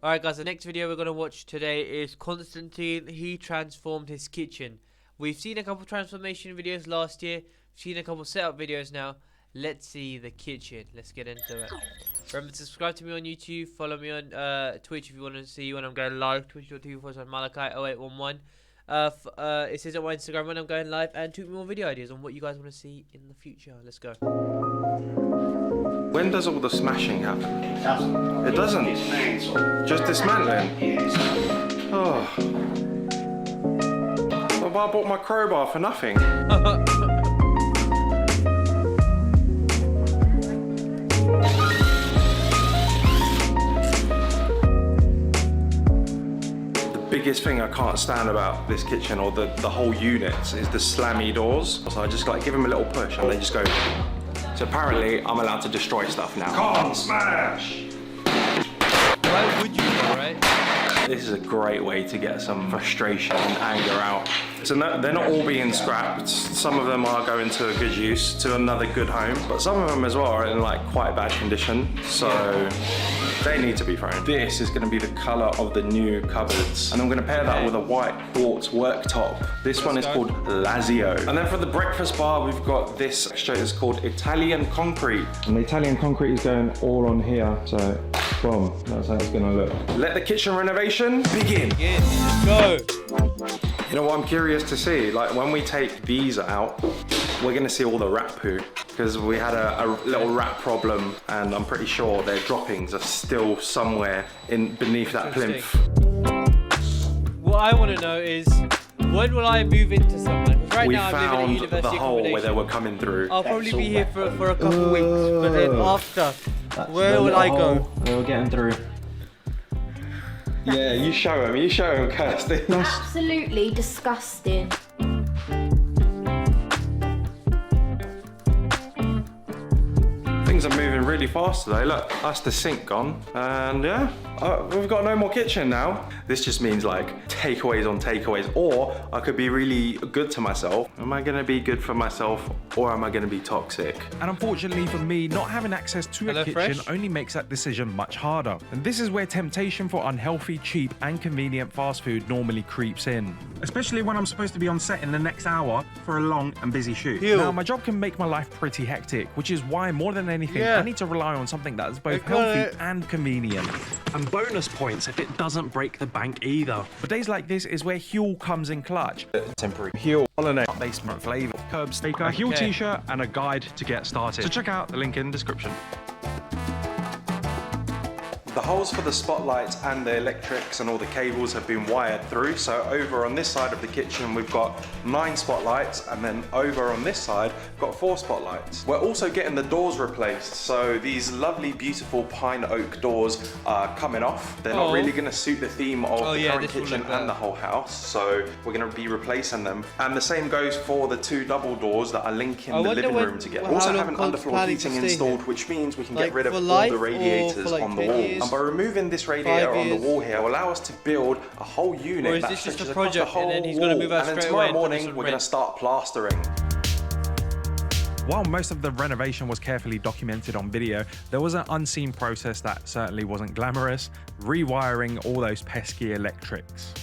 Alright guys, the next video we're going to watch today is Konstantin. He transformed his kitchen. We've seen a couple transformation videos last year. We've seen a couple setup videos now. Let's see the kitchen. Let's get into it. Remember to subscribe to me on YouTube. Follow me on Twitch if you want to see when I'm going live. Twitch.tv/Malakai0811. It says on my Instagram when I'm going live. And tweet me more video ideas on what you guys want to see in the future. Let's go. When does all the smashing happen? It doesn't. Just dismantling. Oh. Well, I bought my crowbar for nothing. The biggest thing I can't stand about this kitchen or the whole unit is the slammy doors. So I just like give them a little push and they just go. So apparently, I'm allowed to destroy stuff now. Come on, smash! Why would you, right? This is a great way to get some frustration and anger out. So they're not all being scrapped. Some of them are going to a good use, to another good home. But some of them as well are in like quite bad condition. So they need to be thrown. This is going to be the color of the new cupboards. And I'm going to pair that with a white quartz worktop. This one is called Lazio. And then for the breakfast bar, we've got this texture. It's called Italian concrete. And the Italian concrete is going all on here. So boom, that's how it's going to look. Let the kitchen renovation begin. Yes, go. You know what I'm curious to see? Like when we take these out, we're gonna see all the rat poo because we had a little rat problem and I'm pretty sure their droppings are still somewhere beneath that plinth. What I want to know is, when will I move into somewhere? Because right now I'm living in We university found the hole accommodation. where they were coming through. I'll probably be here for a couple weeks, but then after, where will I go? Where we're getting through. Yeah, you show him, Kirsty. Absolutely disgusting. Things are moving really fast today. Look, that's the sink gone. And yeah, we've got no more kitchen now. This just means like takeaways on takeaways, or I could be really good to myself. Am I gonna be good for myself or am I gonna be toxic? And unfortunately for me, not having access to a kitchen only makes that decision much harder. And this is where temptation for unhealthy, cheap and convenient fast food normally creeps in. Especially when I'm supposed to be on set in the next hour for a long and busy shoot. Now, my job can make my life pretty hectic, which is why more than anything, I need to rely on something that is both healthy and convenient. And bonus points if it doesn't break the bank either. But days like this is where Huel comes in clutch. Temporary Huel holiday Basement flavor, curb steaker, A Huel t-shirt and a guide to get started. So check out the link in the description. The holes for the spotlights and the electrics and all the cables have been wired through. So over on this side of the kitchen, we've got 9 spotlights, and then over on this side, we've got 4 spotlights. We're also getting the doors replaced. So these lovely, beautiful pine oak doors are coming off. They're not really gonna suit the theme of the current kitchen and the whole house. So we're gonna be replacing them. And the same goes for the 2 double doors that are linking the living room together. We also have an underfloor heating installed, which means we can get rid of all the radiators on the walls. And by removing this radiator on the wall here will allow us to build a whole unit that stretches across the whole wall. And then tomorrow morning we're going to start plastering. While most of the renovation was carefully documented on video, there was an unseen process that certainly wasn't glamorous, rewiring all those pesky electrics.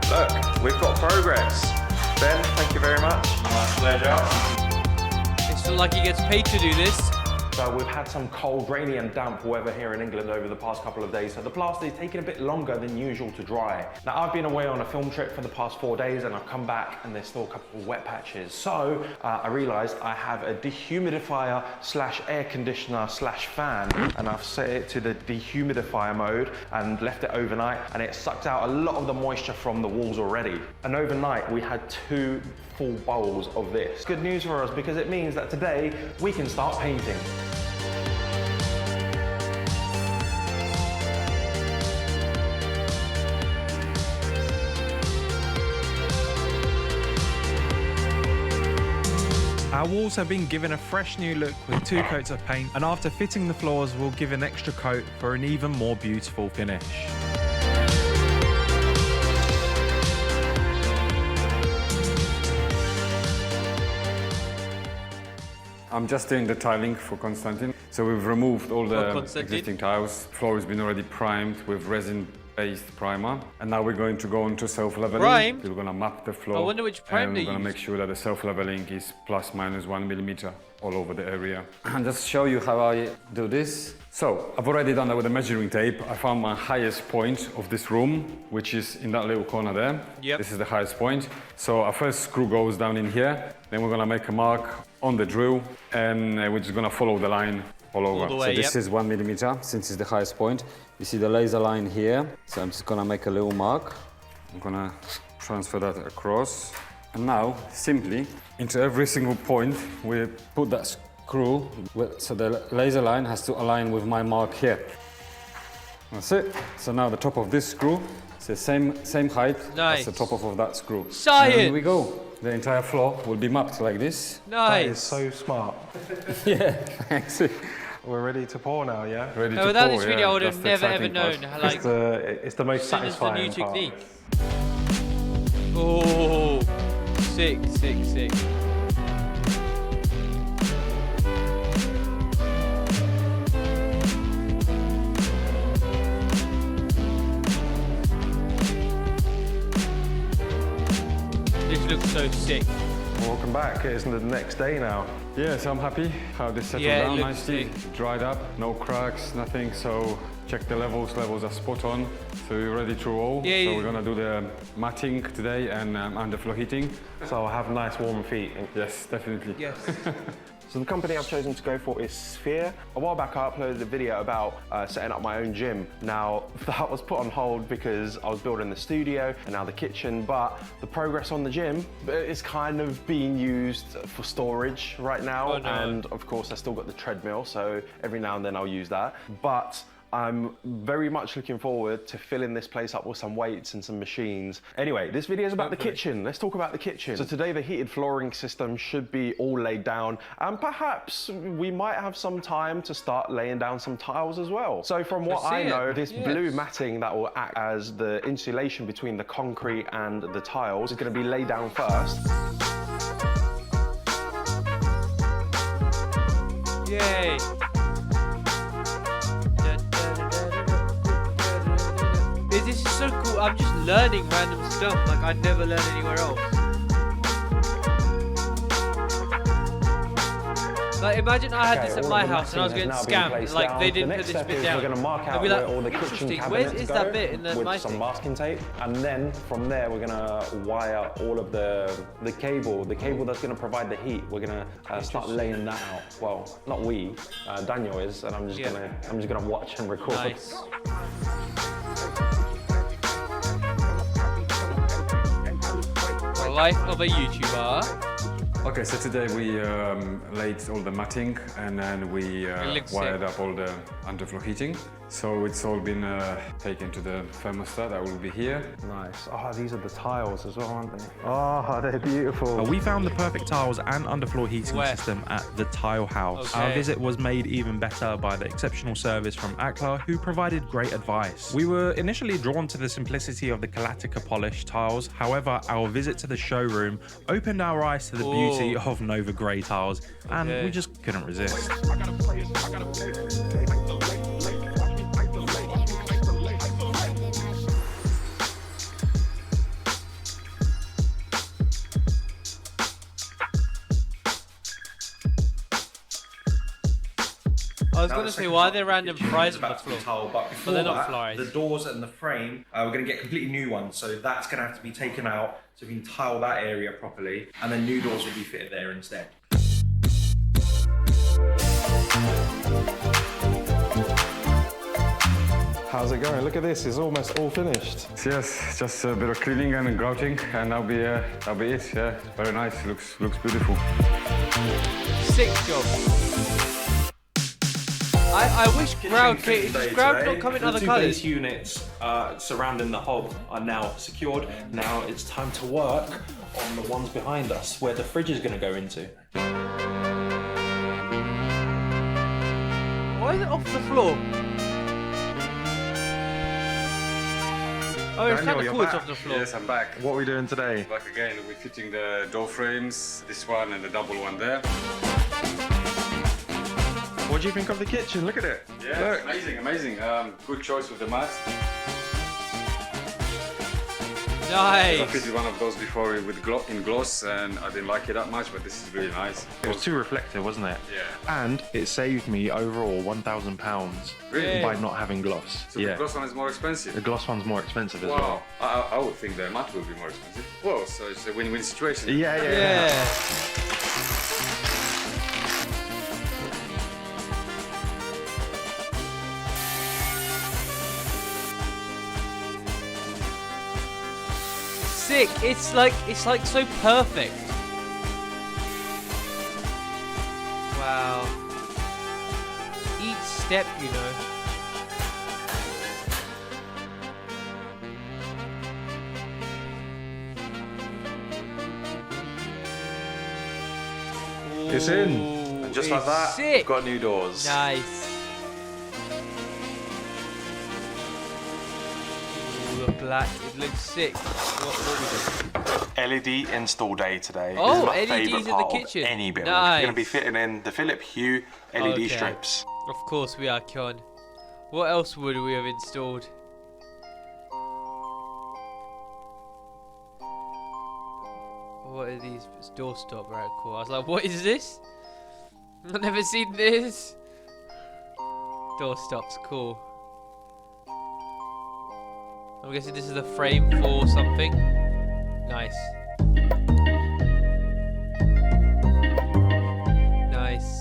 Look, we've got progress. Ben, thank you very much. My pleasure. It's not like he gets paid to do this. So we've had some cold, rainy and damp weather here in England over the past couple of days, so the plaster is taking a bit longer than usual to dry. Now I've been away on a film trip for the past 4 days and I've come back and there's still a couple of wet patches. So I realised I have a dehumidifier slash air conditioner slash fan, and I've set it to the dehumidifier mode and left it overnight, and it sucked out a lot of the moisture from the walls already. And overnight we had 2 full bowls of this. Good news for us because it means that today we can start painting. Our walls have been given a fresh new look with 2 coats of paint, and after fitting the floors, we'll give an extra coat for an even more beautiful finish. I'm just doing the tiling for Konstantin. So we've removed all the existing tiles. Floor has been already primed with resin-based primer. And now we're going to go into self-leveling. Primed? We're going to map the floor. I wonder which prime and they we're going to use. make sure that the self-leveling is plus minus 1 millimeter all over the area. And just show you how I do this. So I've already done that with a measuring tape. I found my highest point of this room, which is in that little corner there. Yep. This is the highest point. So our first screw goes down in here. Then we're gonna make a mark on the drill, and we're just gonna follow the line all over. All the way, so this is 1 millimeter, since it's the highest point. You see the laser line here. So I'm just gonna make a little mark. I'm gonna transfer that across. And now, simply, into every single point, we put that screw, so the laser line has to align with my mark here. That's it. So now the top of this screw is the same height as the top of that screw. Science! And here we go. The entire floor will be mapped like this. Nice. That is so smart. Yeah, thanks. We're ready to pour now, yeah? Ready to Without pour, this video, I would that's have the never ever exciting known part. how, like, It's the most as soon as the new satisfying part. technique. Oh, sick, sick, sick. This looks so sick. Welcome back. It's the next day now. Yeah, so I'm happy how this settled Yeah, it down looks nicely. sick. Dried up, no cracks, nothing. So check the levels. Levels are spot on. So we're ready to roll. Yeah, so yeah. we're gonna do the matting today and underfloor heating. So I'll have nice warm feet. Yes, definitely. Yes. So the company I've chosen to go for is Sphere. A while back I uploaded a video about setting up my own gym. Now that was put on hold because I was building the studio and now the kitchen, but the progress on the gym is kind of being used for storage right now. Oh, no. And of course I still got the treadmill, so every now and then I'll use that. But I'm very much looking forward to filling this place up with some weights and some machines. Anyway, this video is about the kitchen. Let's talk about the kitchen. So today the heated flooring system should be all laid down, and perhaps we might have some time to start laying down some tiles as well. So from what I know, this blue matting that will act as the insulation between the concrete and the tiles is going to be laid down first. Yay. This is so cool. I'm just learning random stuff like I'd never learn anywhere else. Like imagine I had this at my house and I was getting scammed. Like they didn't put this bit down. We're going to mark out I'd be like, where all the kitchen interesting. cabinets Where is go that bit in the with my some thing? masking tape, and then from there we're going to wire all of the cable that's going to provide the heat. We're going to start laying that out. Well, not we, Daniel is, and I'm just going to watch and record. Nice. The life of a YouTuber. Okay, so today we laid all the matting and then we wired up all the underfloor heating. So it's all been taken to the thermostat that will be here. Nice. Oh, these are the tiles as well, aren't they? Oh, they're beautiful. We found the perfect tiles and underfloor heating system at the Tile House. Okay. Our visit was made even better by the exceptional service from Akla, who provided great advice. We were initially drawn to the simplicity of the Kalatika polished tiles. However, our visit to the showroom opened our eyes to the beauty of Nova Grey tiles, and we just couldn't resist. I was going to say, why are there random fries on the floor? But before they're not that, flies. the doors and the frame, we're going to get completely new ones. So that's going to have to be taken out so we can tile that area properly. And then new doors will be fitted there instead. How's it going? Look at this, it's almost all finished. Yes, just a bit of cleaning and grouting, and that'll be it. Yeah, very nice. Looks beautiful. Sick job. I wish ground not come in other The two colours. base units surrounding the hob are now secured. Now it's time to work on the ones behind us, where the fridge is going to go into. Why is it off the floor? Oh, it's kind of cool it's off the floor. Yes, I'm back. What are we doing today? Back again. We're fitting the door frames, this one and the double one there. What do you think of the kitchen? Look at it. Yeah, Look. amazing, amazing. Good choice with the mats. I Nice. fitted one of those before with in gloss, and I didn't like it that much, but this is really nice. It was too reflective, wasn't it? Yeah. And it saved me overall £1,000 Really? by not having gloss. So the gloss one is more expensive. The gloss one's more expensive as Wow, well. I would think the matte will be more expensive. Well, so it's a win-win situation. Yeah. Yeah. Sick. It's like so perfect. Wow. Each step, you know. It's in. Ooh, And just like it's that, sick. we've got new doors. Nice. Ooh, the black. It looks sick. What we LED install day today. Oh, this is my LEDs favourite in the part kitchen. Of any build. Nice. We're going to be fitting in the Philip Hue LED Okay. strips. Of course we are, Kion. What else would we have installed? What are these? It's doorstop, right? Cool. I was like, what is this? I've never seen this. Doorstop's cool. I'm guessing this is a frame for something. Nice. Nice.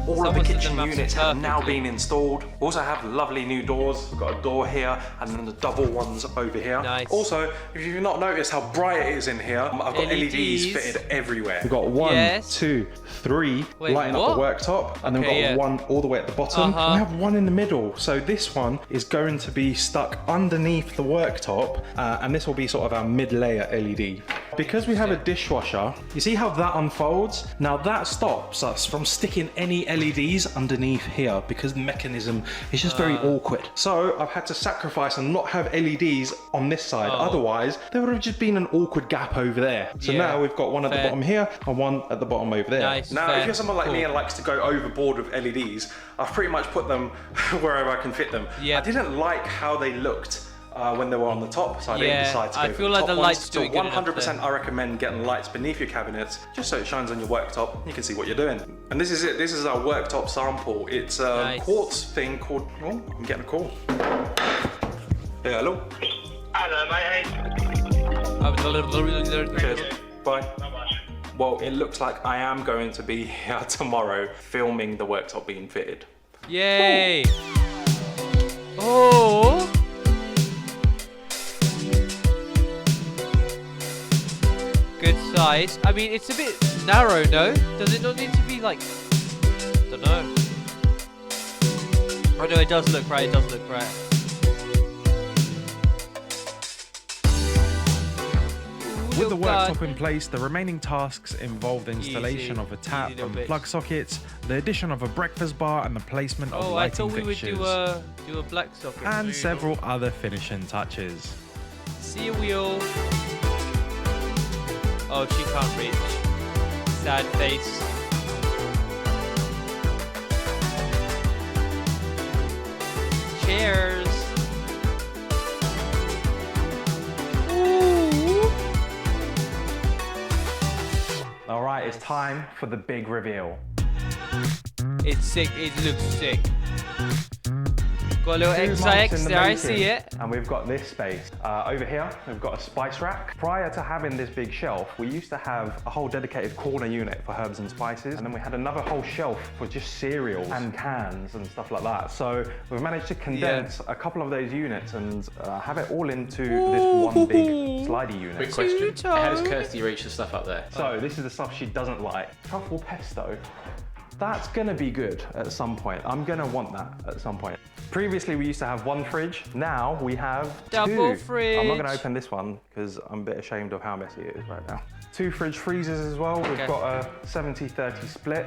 All of the someone said kitchen maps units have now perfectly. been installed. We also have lovely new doors. We've got a door here and then the double ones over here. Nice. Also, if you've not noticed how bright it is in here, I've got LEDs fitted everywhere. We've got one, Yes. 2, 3 Wait, lighting up the worktop, and then we've got Okay, yeah. one all the way at the bottom. Uh-huh. We have one in the middle. So this one is going to be stuck underneath the worktop, and this will be sort of our mid-layer LED. Because we have a dishwasher, you see how that unfolds? Now that stops us from sticking any LEDs underneath here because the mechanism is just very awkward. So I've had to sacrifice and not have LEDs on this side. Otherwise, there would have just been an awkward gap over there. So Yeah, now we've got one at the fair. bottom here and one at the bottom over there. Nice. Now, fair, if you're someone like me cool. and likes to go overboard with LEDs, I've pretty much put them wherever I can fit them. Yep. I didn't like how they looked when they were on the top, so I Yeah, didn't decide to go I for feel the like top the ones. lights do So it good enough 100% there. I recommend getting lights beneath your cabinets, just so it shines on your worktop. You can see what you're doing. And this is it. This is our worktop sample. It's a Nice. quartz thing called. Oh, I'm getting a call. Yeah, hello. Hello, mate. Cheers. Bye. Well, it looks like I am going to be here tomorrow filming the worktop being fitted. Yay! Oh! Good size. I mean, it's a bit narrow, no? Does it not need to be like... don't know. Oh no, it does look right, it does look right. With the Little guy. worktop in place, the remaining tasks involve the installation Easy, of a tap easy little and bits. plug sockets, the addition of a breakfast bar and the placement of Oh, I lighting thought we would fixtures, do a black socket. and several other finishing touches. See a wheel. Oh, she can't reach. Sad face. Cheers. Ooh. All right, it's time for the big reveal. It's sick. It looks sick. Got a little 2 months XIX in the there. I making, see it. And we've got this space. Over here, we've got a spice rack. Prior to having this big shelf, we used to have a whole dedicated corner unit for herbs and spices. And then we had another whole shelf for just cereals and cans and stuff like that. So we've managed to condense a couple of those units and have it all into this one big slidey unit. Quick question. How does Kirsty reach the stuff up there? So this is the stuff she doesn't like. Truffle pesto. That's gonna be good at some point. I'm gonna want that at some point. Previously, we used to have one fridge. Now we have Double 2. fridge. I'm not gonna open this one because I'm a bit ashamed of how messy it is right now. 2 fridge freezers as well. We've Okay. got a 70-30 split.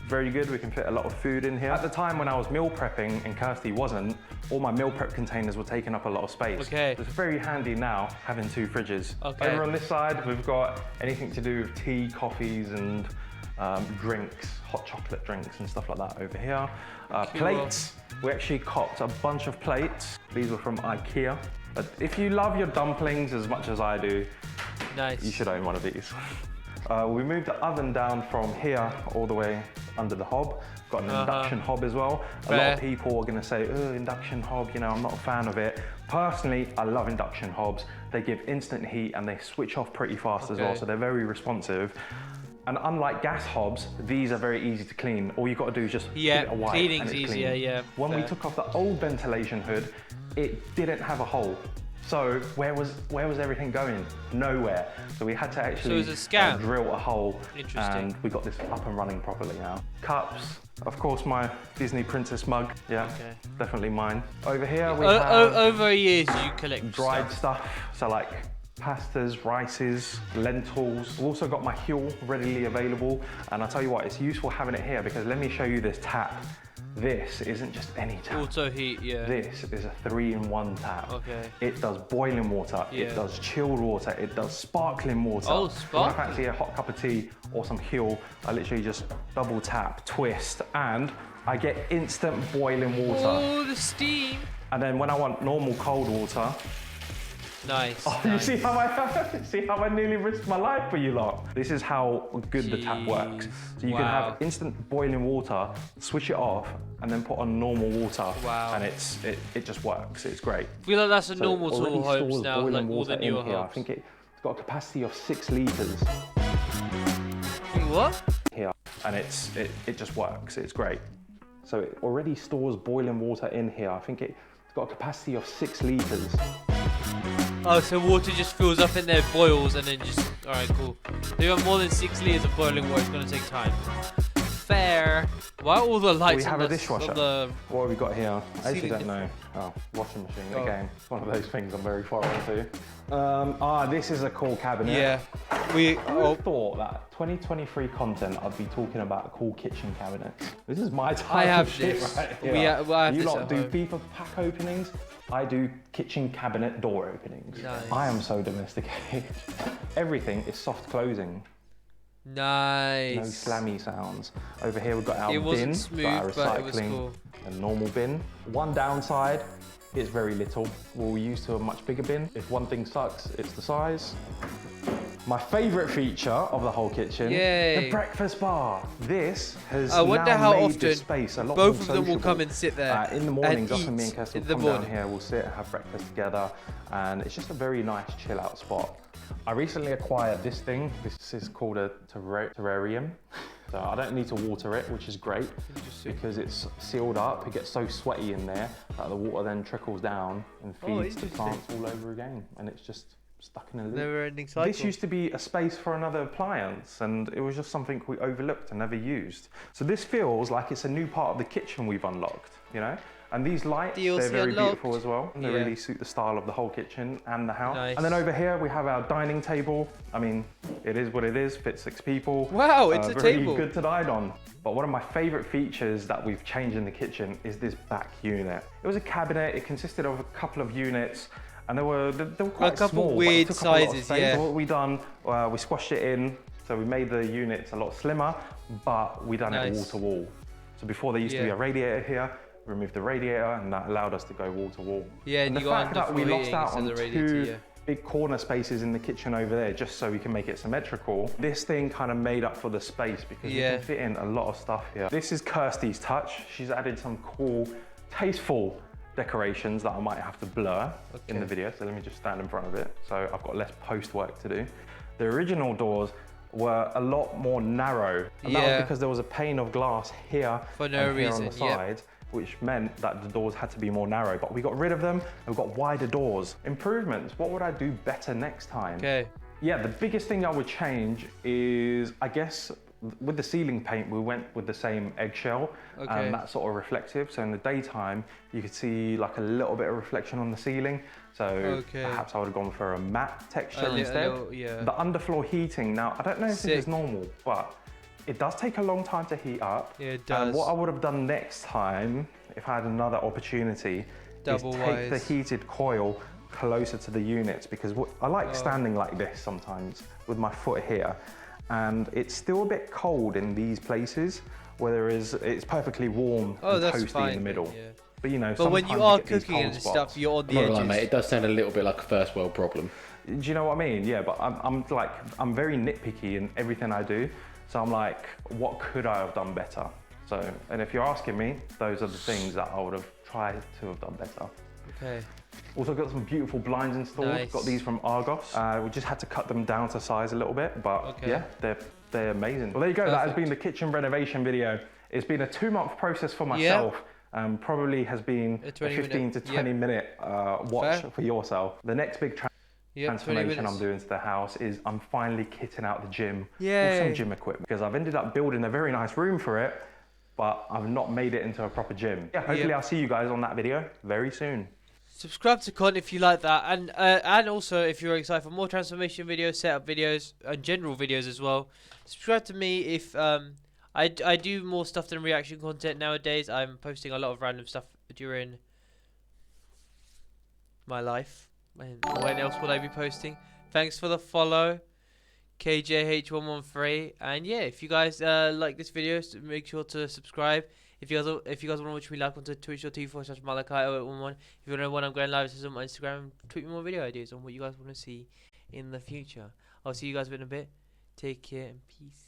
Very good, we can fit a lot of food in here. At the time when I was meal prepping and Kirsty wasn't, all my meal prep containers were taking up a lot of space. Okay. It's very handy now having 2 fridges. Okay. Over on this side, we've got anything to do with tea, coffees, and drinks, hot chocolate drinks and stuff like that over here. Plates, we actually copped a bunch of plates. These were from IKEA. But if you love your dumplings as much as I do, Nice. you should own one of these. We moved the oven down from here all the way under the hob. Got an induction hob as well. A lot of people are gonna say, oh, induction hob, you know, I'm not a fan of it. Personally, I love induction hobs. They give instant heat and they switch off pretty fast as well, so they're very responsive. And unlike gas hobs, these are very easy to clean. All you gotta do is just give it a wipe cleaning's and it's easier, clean. When we took off the old ventilation hood, it didn't have a hole. So where was everything going? Nowhere. So we had to actually So it was a scam. drill a hole. Interesting. And we got this up and running properly now. Cups, of course, my Disney princess mug. Yeah, definitely mine. Over here we have over years you collect dried stuff. So like pastas, rices, lentils. I've also got my Huel readily available. And I'll tell you what, it's useful having it here because let me show you this tap. This isn't just any tap. Auto heat, yeah. This is a 3-in-1 tap. Okay. It does boiling water, it does chilled water, it does sparkling water. Oh, When I fancy a hot cup of tea or some Huel, I literally just double tap, twist, and I get instant boiling water. Oh, the steam. And then when I want normal cold water, Nice. oh, nice. you see how I nearly risked my life for you lot. This is how good the tap works. So you can have instant boiling water, switch it off, and then put on normal water. Wow. And it just works. It's great. I feel like that's a normal already tool hobs stores now, boiling like all water the newer in here. I hobs. think it's got a capacity of 6 litres What? here, and it just works. It's great. So it already stores boiling water in here. I think it's got a capacity of 6 litres. Oh, so water just fills up in there, boils, and then just... Alright, cool. If you want more than 6 litres of boiling water, it's going to take time. Fair. Why are all the lights We have on a the... dishwasher. On the... What have we got here? I actually Ceiling don't know. Oh, washing machine. Oh. Again, it's one of those things I'm very foreign to. This is a cool cabinet. Yeah. I thought that 2023 content I'd be talking about cool kitchen cabinets. This is my type I have of shit this. right here. I have you this lot at do home. FIFA pack openings. I do kitchen cabinet door openings. Nice. I am so domesticated. Everything is soft closing. Nice. No slammy sounds. Over here we've got our It wasn't bin, smooth, got our but it was recycling, cool. a normal bin. One downside is very little. We'll use to a much bigger bin. If one thing sucks, it's the size. My favourite feature of the whole kitchen, the breakfast bar. This has I wonder now how made often this space a lot both more of them will sociable. come and sit there in the mornings, and often me eat and Kirsty in will the come down morning. here, we'll sit and have breakfast together, and it's just a very nice chill out spot. I recently acquired this thing. This is called a terrarium. So I don't need to water it, which is great because it's sealed up. It gets so sweaty in there that the water then trickles down and feeds the plants all over again. And it's just stuck in a loop. Never-ending cycle. This used to be a space for another appliance and it was just something we overlooked and never used. So this feels like it's a new part of the kitchen we've unlocked, you know? And these lights, DLC they're very unlocked. beautiful as well. They really suit the style of the whole kitchen and the house. Nice. And then over here we have our dining table. I mean, it is what it is, fits 6 people. Wow, it's a very table. Good to dine on. But one of my favorite features that we've changed in the kitchen is this back unit. It was a cabinet, it consisted of a couple of units, and they were quite A couple small, but it weird took up a lot of sizes, space. yeah. So what we done, we squashed it in, so we made the units a lot slimmer, but we done it wall to wall. So before there used to be a radiator here, we removed the radiator, and that allowed us to go wall to wall. Yeah, and the you got fact that we underfloor lost heating out on instead of the radiator, 2 big corner spaces in the kitchen over there just so we can make it symmetrical. This thing kind of made up for the space because we can fit in a lot of stuff here. This is Kirsty's touch. She's added some cool, tasteful decorations that I might have to blur in the video. So let me just stand in front of it. So I've got less post work to do. The original doors were a lot more narrow. And that was because there was a pane of glass here for no and here reason, on the side. Which meant that the doors had to be more narrow, but we got rid of them and we've got wider doors. Improvements, what would I do better next time? Okay. Yeah, the biggest thing I would change is, I guess, with the ceiling paint, we went with the same eggshell and that's sort of reflective. So in the daytime, you could see like a little bit of reflection on the ceiling. So perhaps I would have gone for a matte texture instead. The underfloor heating, now I don't know if this is normal, but it does take a long time to heat up. Yeah, it does. And what I would have done next time, if I had another opportunity, is take the heated coil closer to the units because I like standing like this sometimes with my foot here. and it's still a bit cold in these places, whereas it's perfectly warm and that's toasty fine, in the middle. yeah. But you know, But when sometimes you are get these cooking cold and spots. stuff, you're on the Not gonna lie, edges. mate, it does sound a little bit like a first world problem. Do you know what I mean? Yeah, but I'm very nitpicky in everything I do. So I'm like, what could I have done better? So, and if you're asking me, those are the things that I would have tried to have done better. Okay. Also got some beautiful blinds installed. Nice. Got these from Argos. We just had to cut them down to size a little bit, but Okay. yeah, they're amazing. Well, there you go. That has been the kitchen renovation video. It's been a 2-month process for myself. Probably has been a 15 to 20 minute watch for yourself. The next big transformation I'm doing to the house is I'm finally kitting out the gym with some gym equipment, because I've ended up building a very nice room for it, but I've not made it into a proper gym. Yeah, hopefully I'll see you guys on that video very soon. Subscribe to Con if you like that, and also if you're excited for more transformation videos, setup videos, and general videos as well. Subscribe to me if I do more stuff than reaction content nowadays. I'm posting a lot of random stuff during my life. When else would I be posting? Thanks for the follow, KJH113, and yeah, if you guys like this video, make sure to subscribe. If you guys want to watch me live on Twitch or TV/Malakai0811, if you want to know when I'm going live, this is on my Instagram. Tweet me more video ideas on what you guys want to see in the future. I'll see you guys in a bit. Take care and peace.